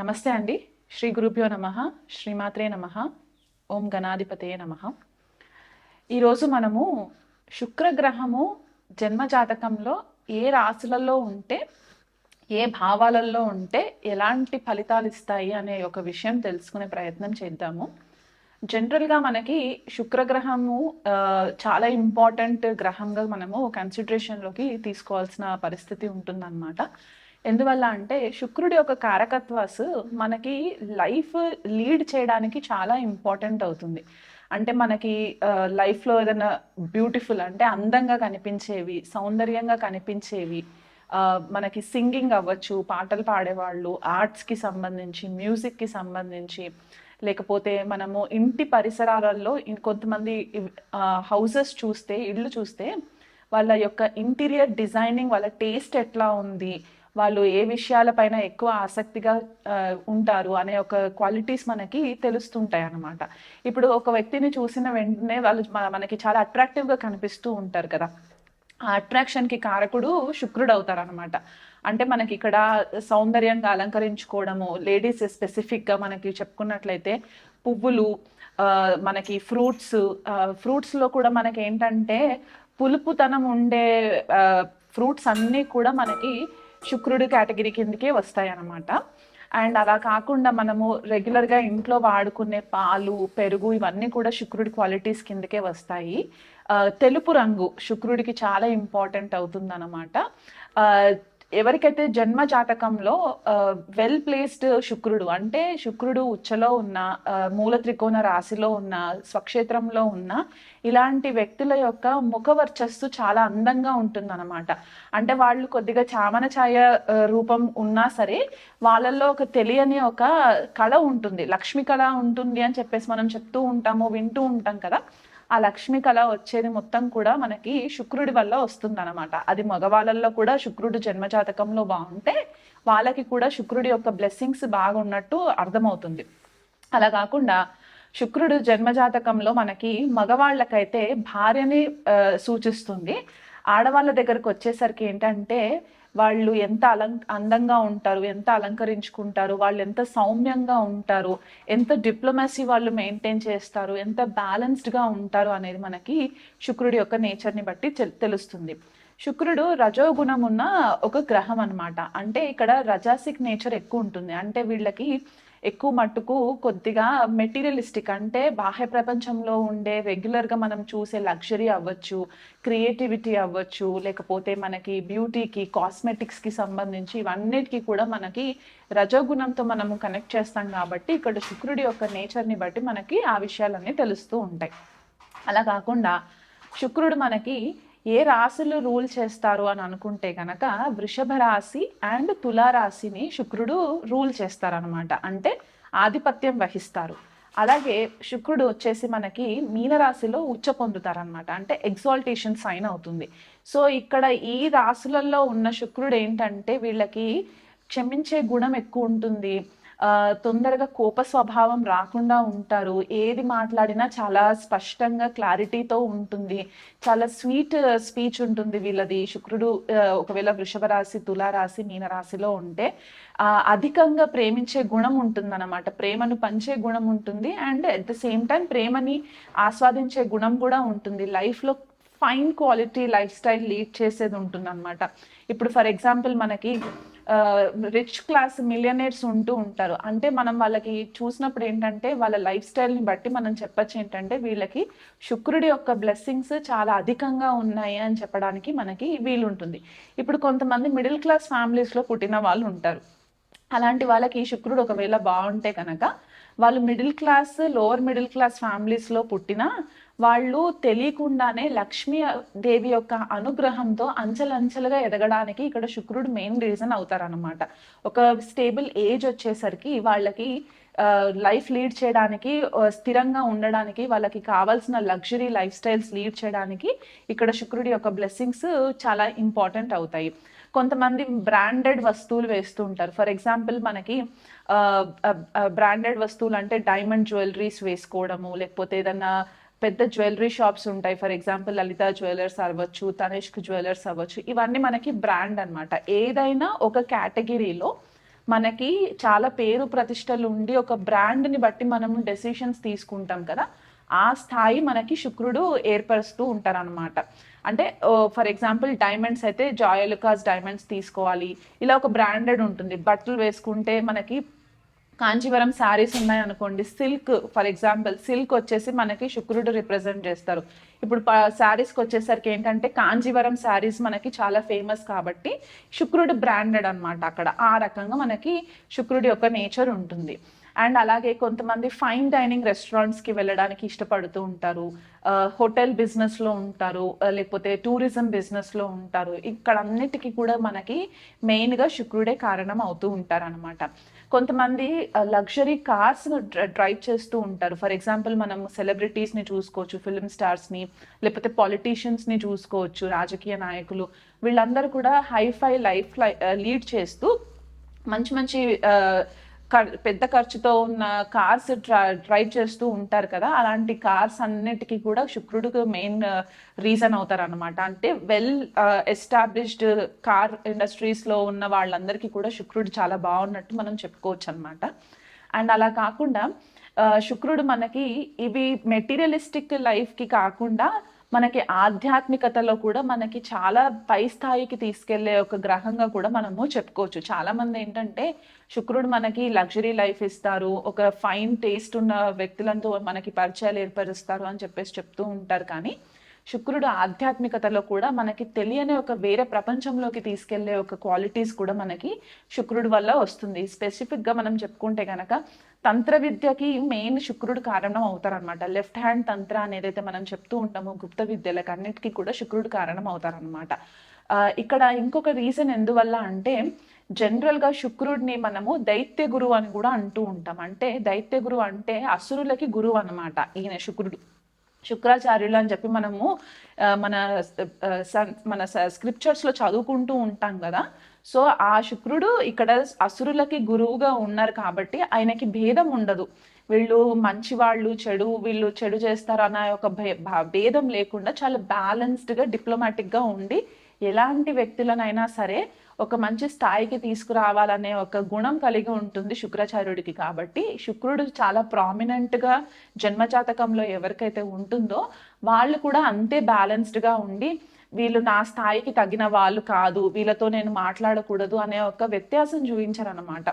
నమస్తే అండి. శ్రీ గురుభ్యో నమః. శ్రీమాత్రే నమః. ఓం గణాధిపతయే నమః. ఈరోజు మనము శుక్రగ్రహము జన్మ జాతకంలో ఏ రాశులలో ఉంటే, ఏ భావాలలో ఉంటే ఎలాంటి ఫలితాలు ఇస్తాయి అనే ఒక విషయం తెలుసుకునే ప్రయత్నం చేద్దాము. జనరల్గా మనకి శుక్రగ్రహము చాలా ఇంపార్టెంట్ గ్రహంగా మనము కన్సిడరేషన్లోకి తీసుకోవాల్సిన పరిస్థితి ఉంటుందన్నమాట. ఎందువల్ల అంటే శుక్రుడి యొక్క కారకత్వాస్ మనకి లైఫ్ లీడ్ చేయడానికి చాలా ఇంపార్టెంట్ అవుతుంది. అంటే మనకి లైఫ్లో ఏదైనా బ్యూటిఫుల్ అంటే అందంగా కనిపించేవి, సౌందర్యంగా కనిపించేవి, మనకి సింగింగ్ అవ్వచ్చు, పాటలు పాడేవాళ్ళు, ఆర్ట్స్కి సంబంధించి, మ్యూజిక్కి సంబంధించి, లేకపోతే మనము ఇంటి పరిసరాలలో కొంతమంది హౌసెస్ చూస్తే, ఇళ్ళు చూస్తే వాళ్ళ యొక్క ఇంటీరియర్ డిజైనింగ్, వాళ్ళ టేస్ట్ ఎట్లా ఉంది, వాళ్ళు ఏ విషయాలపైన ఎక్కువ ఆసక్తిగా ఉంటారు అనే ఒక క్వాలిటీస్ మనకి తెలుస్తుంటాయి అన్నమాట. ఇప్పుడు ఒక వ్యక్తిని చూసిన వెంటనే వాళ్ళు మనకి చాలా అట్రాక్టివ్గా కనిపిస్తూ ఉంటారు కదా. ఆ అట్రాక్షన్కి కారకుడు శుక్రుడు అవుతారు అనమాట. అంటే మనకి ఇక్కడ సౌందర్యంగా అలంకరించుకోవడము, లేడీస్ స్పెసిఫిక్గా మనకి చెప్పుకున్నట్లయితే పువ్వులు, మనకి ఫ్రూట్స్లో కూడా మనకి ఏంటంటే పులుపుతనం ఉండే ఫ్రూట్స్ అన్నీ కూడా మనకి శుక్రుడి కేటగిరీ కిందకే వస్తాయి అన్నమాట. అండ్ అలా కాకుండా మనము రెగ్యులర్గా ఇంట్లో వాడుకునే పాలు, పెరుగు ఇవన్నీ కూడా శుక్రుడి క్వాలిటీస్ కిందకే వస్తాయి. తెలుపు రంగు శుక్రుడికి చాలా ఇంపార్టెంట్ అవుతుంది అన్నమాట. ఎవరికైతే జన్మ జాతకంలో వెల్ ప్లేస్డ్ శుక్రుడు, అంటే శుక్రుడు ఉచ్చలో ఉన్న, మూల త్రికోణ రాశిలో ఉన్న, స్వక్షేత్రంలో ఉన్న ఇలాంటి వ్యక్తుల యొక్క ముఖ వర్చస్సు చాలా అందంగా ఉంటుందన్నమాట. అంటే వాళ్ళు కొద్దిగా చామన ఛాయ రూపం ఉన్నా సరే వాళ్ళల్లో ఒక తెలియని ఒక కళ ఉంటుంది, లక్ష్మి కళ ఉంటుంది అని చెప్పేసి మనం చెప్తూ ఉంటాము, వింటూ ఉంటాం కదా. ఆ లక్ష్మి కళ వచ్చేది మొత్తం కూడా మనకి శుక్రుడి వల్ల వస్తుంది అనమాట. అది మగవాళ్ళల్లో కూడా శుక్రుడు జన్మజాతకంలో బాగుంటే వాళ్ళకి కూడా శుక్రుడి యొక్క బ్లెస్సింగ్స్ బాగున్నట్టు అర్థమవుతుంది. అలా కాకుండా శుక్రుడు జన్మజాతకంలో మనకి మగవాళ్ళకైతే భార్యని సూచిస్తుంది. ఆడవాళ్ళ దగ్గరకు వచ్చేసరికి ఏంటంటే వాళ్ళు ఎంత అందంగా ఉంటారు, ఎంత అలంకరించుకుంటారు, వాళ్ళు ఎంత సౌమ్యంగా ఉంటారు, ఎంత డిప్లొమసీ వాళ్ళు మెయింటైన్ చేస్తారు, ఎంత బ్యాలెన్స్డ్గా ఉంటారు అనేది మనకి శుక్రుడి యొక్క నేచర్ని బట్టి తెలుస్తుంది. శుక్రుడు రజోగుణం ఉన్న ఒక గ్రహం అనమాట. అంటే ఇక్కడ రజాసిక్ నేచర్ ఎక్కువ ఉంటుంది. అంటే వీళ్ళకి ఎక్కువ మట్టుకు కొద్దిగా మెటీరియలిస్టిక్, అంటే బాహ్య ప్రపంచంలో ఉండే రెగ్యులర్గా మనం చూసే లగ్జరీ అవ్వచ్చు, క్రియేటివిటీ అవ్వచ్చు, లేకపోతే మనకి బ్యూటీకి, కాస్మెటిక్స్కి సంబంధించి ఇవన్నిటికీ కూడా మనకి రజోగుణంతో మనము కనెక్ట్ చేస్తాం. కాబట్టి ఇక్కడ శుక్రుడి యొక్క నేచర్ని బట్టి మనకి ఆ విషయాలన్నీ తెలుస్తూ ఉంటాయి. అలా కాకుండా శుక్రుడు మనకి ఏ రాశులు రూల్ చేస్తారు అని అనుకుంటే కనుక వృషభ రాశి అండ్ తులారాశిని శుక్రుడు రూల్ చేస్తారనమాట, అంటే ఆధిపత్యం వహిస్తారు. అలాగే శుక్రుడు వచ్చేసి మనకి మీనరాశిలో ఉచ్చ పొందుతారనమాట, అంటే ఎగ్జాల్టేషన్ సైన్ అవుతుంది. సో ఇక్కడ ఈ రాశులలో ఉన్న శుక్రుడు ఏంటంటే వీళ్ళకి క్షమించే గుణం ఎక్కువ ఉంటుంది, తొందరగా కోప స్వభావం రాకుండా ఉంటారు, ఏది మాట్లాడినా చాలా స్పష్టంగా క్లారిటీతో ఉంటుంది, చాలా స్వీట్ స్పీచ్ ఉంటుంది వీళ్ళది. శుక్రుడు ఒకవేళ వృషభ రాశి, తులారాశి, మీనరాశిలో ఉంటే అధికంగా ప్రేమించే గుణం ఉంటుందన్నమాట, ప్రేమను పంచే గుణం ఉంటుంది. And at the same time ప్రేమని ఆస్వాదించే గుణం కూడా ఉంటుంది. లైఫ్లో fine quality life style lead చేసేది ఉంటుంది అనమాట. ఇప్పుడు ఫర్ ఎగ్జాంపుల్ మనకి రిచ్ క్లాస్ మిలియనర్స్ ఉంటూ ఉంటారు. అంటే మనం వాళ్ళకి చూసినప్పుడు ఏంటంటే వాళ్ళ లైఫ్ స్టైల్ని బట్టి మనం చెప్పచ్చు ఏంటంటే వీళ్ళకి శుక్రుడి యొక్క బ్లెస్సింగ్స్ చాలా అధికంగా ఉన్నాయి అని చెప్పడానికి మనకి వీలుంటుంది. ఇప్పుడు కొంతమంది మిడిల్ క్లాస్ ఫ్యామిలీస్లో పుట్టిన వాళ్ళు ఉంటారు. అలాంటి వాళ్ళకి శుక్రుడు ఒకవేళ బాగుంటే కనుక వాళ్ళు middle class, lower middle class ఫ్యామిలీస్లో పుట్టినా వాళ్ళు తెలియకుండానే లక్ష్మీ దేవి యొక్క అనుగ్రహంతో అంచెలంచెలుగా ఎదగడానికి ఇక్కడ శుక్రుడు మెయిన్ రీజన్ అవుతారనమాట. ఒక స్టేబుల్ ఏజ్ వచ్చేసరికి వాళ్ళకి లైఫ్ లీడ్ చేయడానికి, స్థిరంగా ఉండడానికి, వాళ్ళకి కావాల్సిన లగ్జరీ లైఫ్ స్టైల్స్ లీడ్ చేయడానికి ఇక్కడ శుక్రుడి యొక్క బ్లెస్సింగ్స్ చాలా ఇంపార్టెంట్ అవుతాయి. కొంతమంది బ్రాండెడ్ వస్తువులు వేస్తూ ఉంటారు. ఫర్ ఎగ్జాంపుల్ మనకి బ్రాండెడ్ వస్తువులు అంటే డైమండ్ జ్యువెలరీస్ వేసుకోవడము, లేకపోతే ఏదన్నా పెద్ద జ్యువెలరీ షాప్స్ ఉంటాయి. ఫర్ ఎగ్జాంపుల్ లలిత జ్యువెలర్స్ అవ్వచ్చు, తనిష్క్ జ్యువెలర్స్ అవ్వచ్చు, ఇవన్నీ మనకి బ్రాండ్ అనమాట. ఏదైనా ఒక కేటగిరీలో మనకి చాలా పేరు ప్రతిష్టలు ఉండి ఒక బ్రాండ్ని బట్టి మనం డెసిషన్స్ తీసుకుంటాం కదా, ఆ స్థాయి మనకి శుక్రుడు ఏర్పరుస్తూ ఉంటారనమాట. అంటే ఫర్ ఎగ్జాంపుల్ డైమండ్స్ అయితే జాయలుకాస్ డైమండ్స్ తీసుకోవాలి, ఇలా ఒక బ్రాండెడ్ ఉంటుంది. బట్టలు వేసుకుంటే మనకి కాంచీవరం శారీస్ ఉన్నాయనుకోండి, సిల్క్ ఫర్ ఎగ్జాంపుల్, సిల్క్ వచ్చేసి మనకి శుక్రుడు రిప్రజెంట్ చేస్తారు. ఇప్పుడు శారీస్కి వచ్చేసరికి ఏంటంటే కాంచీవరం శారీస్ మనకి చాలా ఫేమస్ కాబట్టి శుక్రుడు బ్రాండెడ్ అనమాట. అక్కడ ఆ రకంగా మనకి శుక్రుడి యొక్క నేచర్ ఉంటుంది. అండ్ అలాగే కొంతమంది ఫైన్ డైనింగ్ రెస్టారెంట్స్కి వెళ్ళడానికి ఇష్టపడుతూ ఉంటారు, హోటల్ బిజినెస్లో ఉంటారు, లేకపోతే టూరిజం బిజినెస్లో ఉంటారు. ఇక్కడ అన్నిటికీ కూడా మనకి మెయిన్గా శుక్రుడే కారణం అవుతూ ఉంటారు అనమాట. కొంతమంది లగ్జరీ కార్స్ను డ్రైవ్ చేస్తూ ఉంటారు. ఫర్ ఎగ్జాంపుల్ మనం సెలబ్రిటీస్ని చూసుకోవచ్చు, ఫిల్మ్ స్టార్స్ని, లేకపోతే పాలిటీషియన్స్ని చూసుకోవచ్చు, రాజకీయ నాయకులు. వీళ్ళందరూ కూడా హైఫై లైఫ్ లీడ్ చేస్తూ మంచి మంచి పెద్ద ఖర్చుతో ఉన్న కార్స్ డ్రైవ్ చేస్తూ ఉంటారు కదా. అలాంటి కార్స్ అన్నిటికీ కూడా శుక్రుడు మెయిన్ రీజన్ అవుతారు అనమాట. అంటే వెల్ ఎస్టాబ్లిష్డ్ కార్ ఇండస్ట్రీస్లో ఉన్న వాళ్ళందరికీ కూడా శుక్రుడు చాలా బాగున్నట్టు మనం చెప్పుకోవచ్చు అనమాట. అండ్ అలా కాకుండా శుక్రుడు మనకి ఇవి మెటీరియలిస్టిక్ లైఫ్కి కాకుండా మనకి ఆధ్యాత్మికతలో కూడా మనకి చాలా పై స్థాయికి తీసుకెళ్లే ఒక గ్రహంగా కూడా మనము చెప్పుకోవచ్చు. చాలా మంది ఏంటంటే శుక్రుడు మనకి లగ్జరీ లైఫ్ ఇస్తారు, ఒక ఫైన్ టేస్ట్ ఉన్న వ్యక్తులతో మనకి పరిచయాలు ఏర్పరుస్తారు అని చెప్పేసి చెప్తూ ఉంటారు. కానీ శుక్రుడు ఆధ్యాత్మికతలో కూడా మనకి తెలియని ఒక వేరే ప్రపంచంలోకి తీసుకెళ్లే ఒక క్వాలిటీస్ కూడా మనకి శుక్రుడు వల్ల వస్తుంది. స్పెసిఫిక్గా మనం చెప్పుకుంటే కనుక తంత్ర విద్యకి మెయిన్ శుక్రుడు కారణం అవుతారనమాట. లెఫ్ట్ హ్యాండ్ తంత్ర అనేదైతే మనం చెప్తూ ఉంటామో గుప్త విద్యలకు అన్నిటికీ కూడా శుక్రుడు కారణం అవుతారనమాట. ఇక్కడ ఇంకొక రీజన్ ఎందువల్ల అంటే జనరల్గా శుక్రుడిని మనము దైత్య గురువు అని కూడా అంటూ ఉంటాం. అంటే దైత్య గురువు అంటే అసురులకి గురువు అనమాట ఈయన శుక్రుడు. శుక్రాచార్యులు అని చెప్పి మనము మన మన స్క్రిప్చర్స్లో చదువుకుంటూ ఉంటాం కదా. సో ఆ శుక్రుడు ఇక్కడ అసురులకి గురువుగా ఉన్నారు కాబట్టి ఆయనకి భేదం ఉండదు. వీళ్ళు మంచి వాళ్ళు, వీళ్ళు చెడు చేస్తారు అన్న ఒక భేదం లేకుండా చాలా బ్యాలెన్స్డ్గా డిప్లొమాటిక్గా ఉండి ఎలాంటి వ్యక్తులనైనా సరే ఒక మంచి స్థాయికి తీసుకురావాలనే ఒక గుణం కలిగి ఉంటుంది శుక్రాచార్యుడికి. కాబట్టి శుక్రుడు చాలా ప్రామినెంట్గా జన్మజాతకంలో ఎవరికైతే ఉంటుందో వాళ్ళు కూడా అంతే బ్యాలెన్స్డ్గా ఉండి వీళ్ళు నా స్థాయికి తగిన వాళ్ళు కాదు, వీళ్ళతో నేను మాట్లాడకూడదు అనే ఒక వ్యత్యాసం చూపించారనమాట.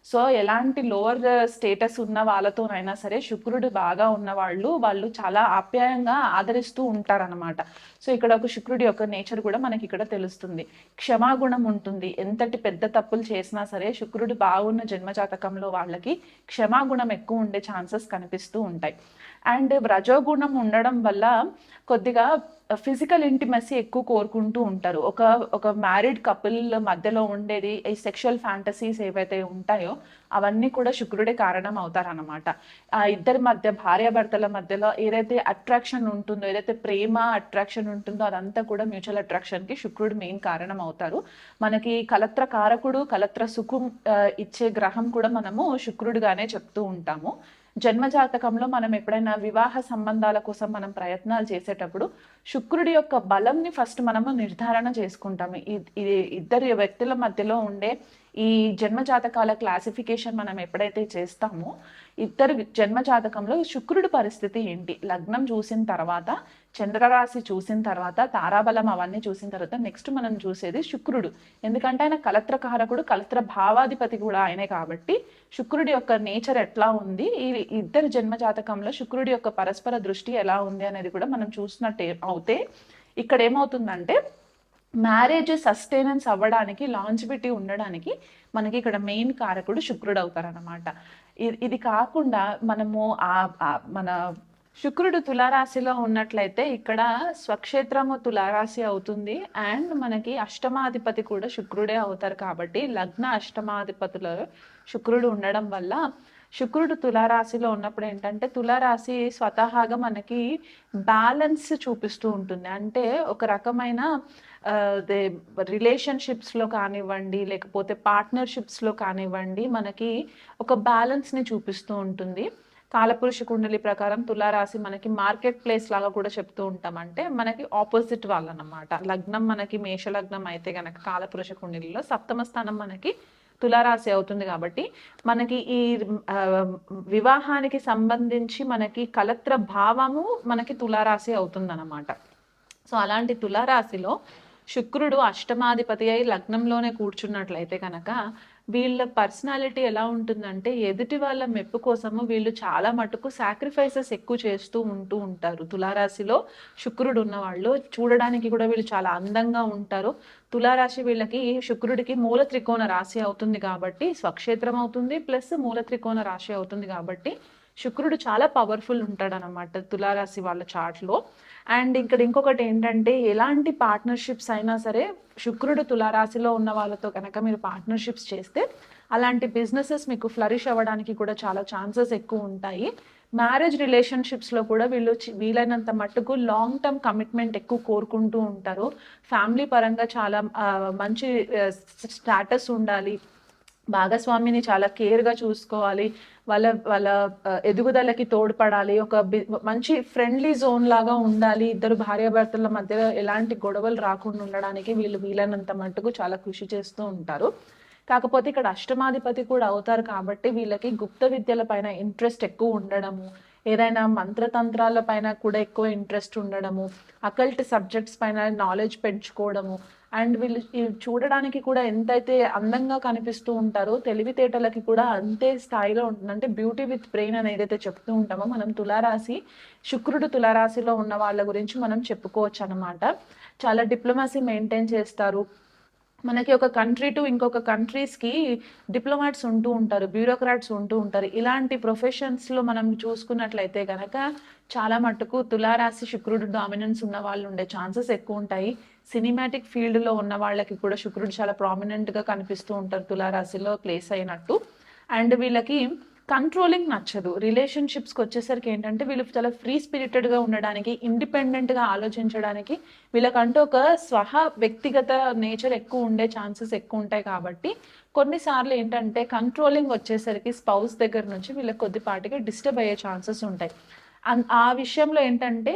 సో ఎలాంటి లోవర్ స్టేటస్ ఉన్న వాళ్ళతోనైనా సరే శుక్రుడు బాగా ఉన్న వాళ్ళు చాలా ఆప్యాయంగా ఆదరిస్తూ ఉంటారనమాట. సో ఇక్కడ ఒక శుక్రుడి యొక్క నేచర్ కూడా మనకి ఇక్కడ తెలుస్తుంది. క్షమాగుణం ఉంటుంది. ఎంతటి పెద్ద తప్పులు చేసినా సరే శుక్రుడు బాగున్న జన్మజాతకంలో వాళ్ళకి క్షమాగుణం ఎక్కువ ఉండే ఛాన్సెస్ కనిపిస్తూ ఉంటాయి. అండ్ రజోగుణం ఉండడం వల్ల కొద్దిగా ఫిజికల్ ఇంటిమసీ ఎక్కువ కోరుకుంటూ ఉంటారు. ఒక మ్యారీడ్ కపుల్ మధ్యలో ఉండేది ఈ సెక్షువల్ ఫ్యాంటసీస్ ఏవైతే ఉంటాయో అవన్నీ కూడా శుక్రుడే కారణం అవుతారనమాట. ఆ ఇద్దరి మధ్య, భార్యాభర్తల మధ్యలో ఏదైతే అట్రాక్షన్ ఉంటుందో, ఏదైతే ప్రేమ అట్రాక్షన్ ఉంటుందో అదంతా కూడా మ్యూచువల్ అట్రాక్షన్కి శుక్రుడు మెయిన్ కారణం అవుతారు. మనకి కలత్ర కారకుడు, కలత్ర సుఖం ఇచ్చే గ్రహం కూడా మనము శుక్రుడుగానే చెప్తూ ఉంటాము. జన్మజాతకంలో మనం ఎప్పుడైనా వివాహ సంబంధాల కోసం మనం ప్రయత్నాలు చేసేటప్పుడు శుక్రుడి యొక్క బలంని ఫస్ట్ మనము నిర్ధారణ చేసుకుంటాము. ఇది ఇద్దరు వ్యక్తుల మధ్యలో ఉండే ఈ జన్మజాతకాల క్లాసిఫికేషన్ మనం ఎప్పుడైతే చేస్తామో ఇద్దరు జన్మజాతకంలో శుక్రుడి పరిస్థితి ఏంటి, లగ్నం చూసిన తర్వాత, చంద్రరాశి చూసిన తర్వాత, తారాబలం అవన్నీ చూసిన తర్వాత నెక్స్ట్ మనం చూసేది శుక్రుడు. ఎందుకంటే ఆయన కలత్రకారకుడు, కలత్ర భావాధిపతి కూడా ఆయనే. కాబట్టి శుక్రుడి యొక్క నేచర్ ఎట్లా ఉంది, ఈ ఇద్దరు జన్మజాతకంలో శుక్రుడి యొక్క పరస్పర దృష్టి ఎలా ఉంది అనేది కూడా మనం చూసినట్టే అవుతే ఇక్కడ ఏమవుతుందంటే మ్యారేజ్ సస్టైనెన్స్ అవ్వడానికి, లాంజివిటీ ఉండడానికి మనకి ఇక్కడ మెయిన్ కారకుడు శుక్రుడు అవుతారనమాట. ఇది కాకుండా మనము మన శుక్రుడు తులారాశిలో ఉన్నట్లయితే ఇక్కడ స్వక్షేత్రము తులారాశి అవుతుంది. అండ్ మనకి అష్టమాధిపతి కూడా శుక్రుడే అవుతారు. కాబట్టి లగ్న అష్టమాధిపతుల శుక్రుడు ఉండడం వల్ల శుక్రుడు తులారాశిలో ఉన్నప్పుడు ఏంటంటే తులారాశి స్వతహాగా మనకి బ్యాలెన్స్ చూపిస్తూ ఉంటుంది. అంటే ఒక రకమైన రిలేషన్షిప్స్లో కానివ్వండి, లేకపోతే పార్ట్నర్షిప్స్లో కానివ్వండి, మనకి ఒక బ్యాలెన్స్ని చూపిస్తూ ఉంటుంది. కాలపురుష కుండలి ప్రకారం తులారాశి మనకి మార్కెట్ ప్లేస్ లాగా కూడా చెప్తూ ఉంటాం. అంటే మనకి ఆపోజిట్ వాళ్ళనమాట. లగ్నం మనకి మేషలగ్నం అయితే గనక కాలపురుష కుండలిలో సప్తమ స్థానం మనకి తులారాశి అవుతుంది కాబట్టి మనకి ఈ ఆ, వివాహానికి సంబంధించి మనకి కలత్ర భావము మనకి తులారాశి అవుతుంది అన్నమాట. సో అలాంటి తులారాశిలో శుక్రుడు అష్టమాధిపతి అయి లగ్నంలోనే కూర్చున్నట్లయితే కనుక వీళ్ళ పర్సనాలిటీ ఎలా ఉంటుందంటే ఎదుటి వాళ్ళ మెప్పు కోసము వీళ్ళు చాలా మటుకు సాక్రిఫైసెస్ ఎక్కువ చేస్తూ ఉంటారు. తులారాశిలో శుక్రుడు ఉన్న వాళ్ళు చూడడానికి కూడా వీళ్ళు చాలా అందంగా ఉంటారు. తులారాశి వీళ్ళకి శుక్రుడికి మూల త్రికోణ రాశి అవుతుంది కాబట్టి స్వక్షేత్రం అవుతుంది, ప్లస్ మూల త్రికోణ రాశి అవుతుంది కాబట్టి శుక్రుడు చాలా పవర్ఫుల్ ఉంటాడు అనమాట తులారాశి వాళ్ళ చార్ట్లో. అండ్ ఇక్కడ ఇంకొకటి ఏంటంటే ఎలాంటి పార్ట్నర్షిప్స్ అయినా సరే శుక్రుడు తులారాశిలో ఉన్న వాళ్ళతో కనుక మీరు పార్ట్నర్షిప్స్ చేస్తే అలాంటి బిజినెసెస్ మీకు ఫ్లరిష్ అవ్వడానికి కూడా చాలా ఛాన్సెస్ ఎక్కువ ఉంటాయి. మ్యారేజ్ రిలేషన్షిప్స్లో కూడా వీళ్ళు వీలైనంత మట్టుకు లాంగ్ టర్మ్ కమిట్మెంట్ ఎక్కువ కోరుకుంటూ ఉంటారు. ఫ్యామిలీ పరంగా చాలా మంచి స్టాటస్ ఉండాలి, భాగస్వామిని చాలా కేర్గా చూసుకోవాలి, వాళ్ళ వాళ్ళ ఎదుగుదలకి తోడ్పడాలి, ఒక మంచి ఫ్రెండ్లీ జోన్ లాగా ఉండాలి, ఇద్దరు భార్యాభర్తల మధ్య ఎలాంటి గొడవలు రాకుండా ఉండడానికి వీళ్ళు వీలైనంత మట్టుకు చాలా కృషి చేస్తూ ఉంటారు. కాకపోతే ఇక్కడ అష్టమాధిపతి కూడా అవుతారు కాబట్టి వీళ్ళకి గుప్త విద్యల పైన ఇంట్రెస్ట్ ఎక్కువ ఉండడము, ఏదైనా మంత్రతంత్రాల పైన కూడా ఎక్కువ ఇంట్రెస్ట్ ఉండడము, అకల్ట్ సబ్జెక్ట్స్ పైన నాలెడ్జ్ పెంచుకోవడము, అండ్ వీళ్ళు చూడడానికి కూడా ఎంతైతే అందంగా కనిపిస్తూ ఉంటారో తెలివితేటలకి కూడా అంతే స్థాయిలో ఉంటుంది. అంటే బ్యూటీ విత్ బ్రెయిన్ అని ఏదైతే చెప్తూ ఉంటామో మనం తులారాశి శుక్రుడు తులారాశిలో ఉన్న వాళ్ళ గురించి మనం చెప్పుకోవచ్చు అనమాట. చాలా డిప్లొమసీ మెయింటైన్ చేస్తారు. మనకి ఒక కంట్రీ టు ఇంకొక కంట్రీస్కి డిప్లొమాట్స్ ఉంటూ ఉంటారు, బ్యూరోక్రాట్స్ ఉంటూ ఉంటారు. ఇలాంటి ప్రొఫెషన్స్లో మనం చూసుకున్నట్లయితే కనుక చాలా మట్టుకు తులారాశి శుక్రుడు డామినెన్స్ ఉన్న వాళ్ళు ఉండే ఛాన్సెస్ ఎక్కువ ఉంటాయి. సినిమాటిక్ ఫీల్డ్లో ఉన్న వాళ్ళకి కూడా శుక్రుడు చాలా ప్రామినెంట్గా కనిపిస్తూ ఉంటారు తులారాశిలో ప్లేస్ అయినట్టు. అండ్ వీళ్ళకి కంట్రోలింగ్ నచ్చదు. రిలేషన్షిప్స్కి వచ్చేసరికి ఏంటంటే వీళ్ళు చాలా ఫ్రీ స్పిరిటెడ్గా ఉండడానికి, ఇండిపెండెంట్గా ఆలోచించడానికి వీళ్ళకంటూ ఒక వ్యక్తిగత నేచర్ ఎక్కువ ఉండే ఛాన్సెస్ ఎక్కువ ఉంటాయి. కాబట్టి కొన్నిసార్లు ఏంటంటే కంట్రోలింగ్ వచ్చేసరికి స్పౌస్ దగ్గర నుంచి వీళ్ళకి కొద్దిపాటిగా డిస్టర్బ్ అయ్యే ఛాన్సెస్ ఉంటాయి. ఆ విషయంలో ఏంటంటే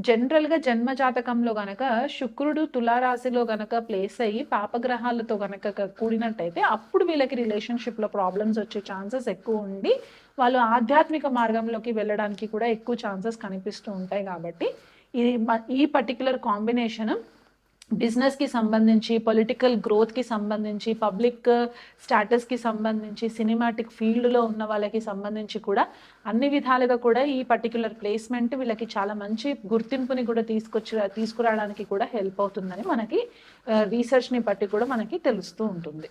జనరల్గా జన్మ జాతకంలో గనక శుక్రుడు తులారాశిలో గనక ప్లేస్ అయ్యి పాపగ్రహాలతో గనక కూడినట్టయితే అప్పుడు వీళ్ళకి రిలేషన్షిప్లో ప్రాబ్లమ్స్ వచ్చే ఛాన్సెస్ ఎక్కువ ఉండి వాళ్ళు ఆధ్యాత్మిక మార్గంలోకి వెళ్ళడానికి కూడా ఎక్కువ ఛాన్సెస్ కనిపిస్తూ ఉంటాయి. కాబట్టి ఈ పర్టికులర్ కాంబినేషన్ బిజినెస్కి సంబంధించి, పొలిటికల్ గ్రోత్కి సంబంధించి, పబ్లిక్ స్టాటస్కి సంబంధించి, సినిమాటిక్ ఫీల్డ్లో ఉన్న వాళ్ళకి సంబంధించి కూడా అన్ని విధాలుగా కూడా ఈ పర్టికులర్ ప్లేస్మెంట్ వీళ్ళకి చాలా మంచి గుర్తింపుని కూడా తీసుకురావడానికి కూడా హెల్ప్ అవుతుందని మనకి రీసెర్చ్ని బట్టి కూడా మనకి తెలుస్తూ ఉంటుంది.